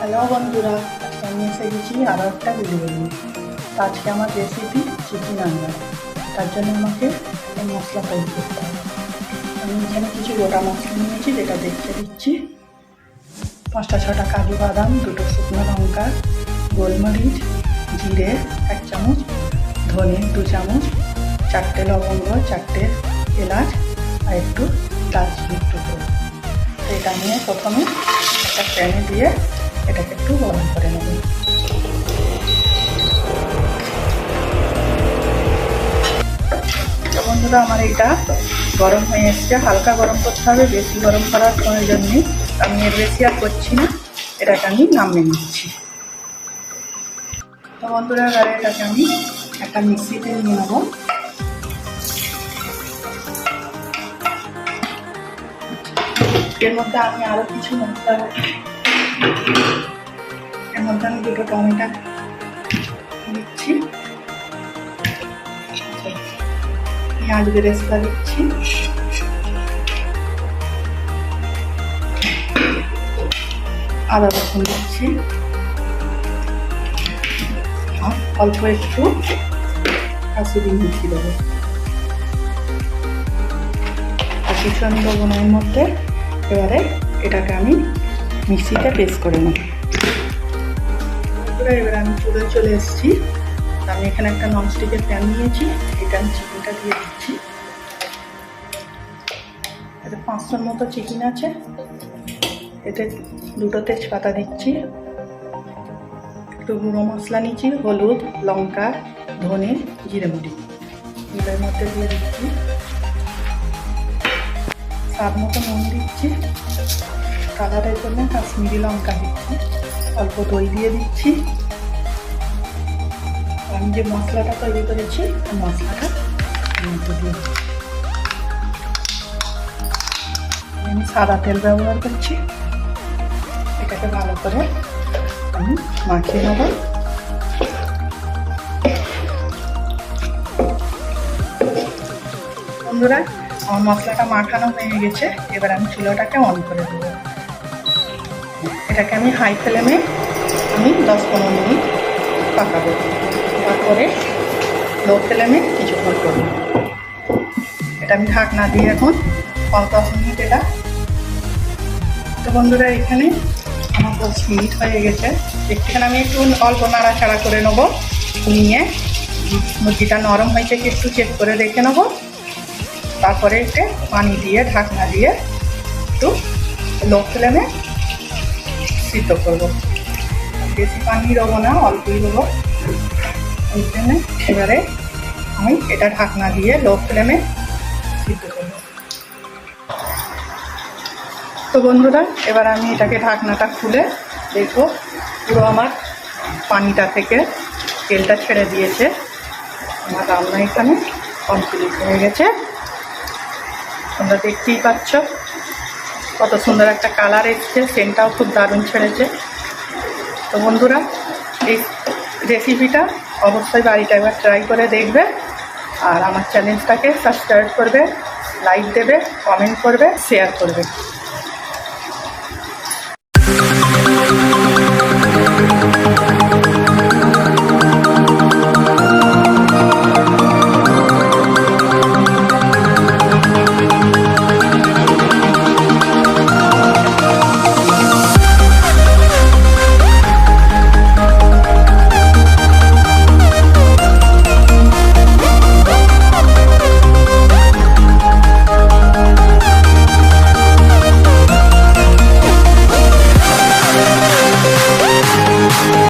Hello বন্ধুরা, আজকে আমি এসে গেছি আরও একটা ভিডিও নিয়ে। আজকে আমার রেসিপি চিকেন আন্ডা। তার জন্য আমাকে মশলা তৈরি করতে হবে। আমি এখানে কিছু গোটা মশলা নিয়েছি, যেটা দেখতে দিচ্ছি। 5টা 6টা কাজু বাদাম, 2টো শুকনো লঙ্কা, গোলমরিচ, জিরে 1 চামচ, ধনে 2 চামচ, 4টে লবঙ্গ, 4টে এলাচ আর একটু দারচিনির টুকরো। তো এটা নিয়ে প্রথমে একটা প্যানে দিয়ে এটাকে একটু গরম করে নেব। তো বন্ধুরা, আমার এটা গরম হয়ে এসছে। হালকা গরম করতে হবে, বেশি গরম করার প্রয়োজন নেই। আমি এর বেশি আর করছি না, এটাকে আমি নামিয়ে নিচ্ছি। তো বন্ধুরা, এবারে এটাকে আমি একটা মিক্সিতে নিয়ে নেব। এর মধ্যে আমি আরও কিছু মশলা, এর মধ্যে আমি 2টো টমেটো দিচ্ছি, পেঁয়াজ বেরেস্তা দিচ্ছি, আদা রসুন দিচ্ছি, আর অল্প একটু কাসুরি মেথি দেবো। আর কিছু আমি দেবো না এর মধ্যে। এবারে এটাকে আমি মিক্সিতে পেস্ট করে নেব। এবারে আমি চলে এসেছি। আমি এখানে একটা ননস্টিকের প্যান নিয়েছি, এটা আমি চিকেনটা দিয়ে দিচ্ছি। এতে 500-র মতো চিকেন আছে। এতে 2টো তেজপাতা দিচ্ছি, একটু গুঁড়ো মশলা নিচ্ছি, হলুদ, লঙ্কা, ধনে, জিরে মুড়ি এর মধ্যে দিয়ে দিচ্ছি। স্বাদ মতো নুন দিচ্ছি, কালারের জন্য কাশ্মীরি লঙ্কা দিচ্ছি, অল্প দই দিয়ে দিচ্ছি। আমি যে মশলাটা তৈরি করেছি মশলাটা দিয়ে আমি সাদা তেল ব্যবহার করছি। এটাকে ভালো করে আমি মাখিয়ে নেব। বন্ধুরা, আমার মশলাটা মাখানো হয়ে গেছে। এবার আমি চুলাটাকে অন করে দেবো। এটাকে আমি হাই ফ্লেমে আমি 10-15 মিনিট পাকাবো। তারপরে লো ফ্লেমে কিছুক্ষণ করব। এটা আমি ঢাকনা দিয়ে এখন 5-10 মিনিট এটা। তো বন্ধুরা, এখানে আমার 10 মিনিট হয়ে গেছে। এখানে আমি একটু অল্প নাড়াচাড়া করে নেব, নিয়ে মুরগিটা নরম হয়েছে কি একটু চেক করে দেখে নেব। তারপরে একটু পানি দিয়ে ঢাকনা দিয়ে একটু লো ফ্লেমে সিদ্ধ করবো। বেশি পানি দেবো না, অল্পই দেবো। ওই জন্য এবারে আমি এটা ঢাকনা দিয়ে লো ফ্লেমে সিদ্ধ করবো। তো বন্ধুরা, এবার আমি এটাকে ঢাকনাটা খুলে দেখবো পুরো আমার পানিটা থেকে তেলটা ছেড়ে দিয়েছে। আমার রান্না এখানে কমপ্লিট হয়ে গেছে। তোমরা দেখতেই পাচ্ছ কত সুন্দর একটা কালার এসছে, সেন্টটাও খুব দারুণ ছেড়েছে। তো বন্ধুরা, এই রেসিপিটা অবশ্যই বাড়িতে একবার ট্রাই করে দেখবে। আর আমার চ্যানেলটাকে সাবস্ক্রাইব করবে, লাইক দেবে, কমেন্ট করবে, শেয়ার করবে।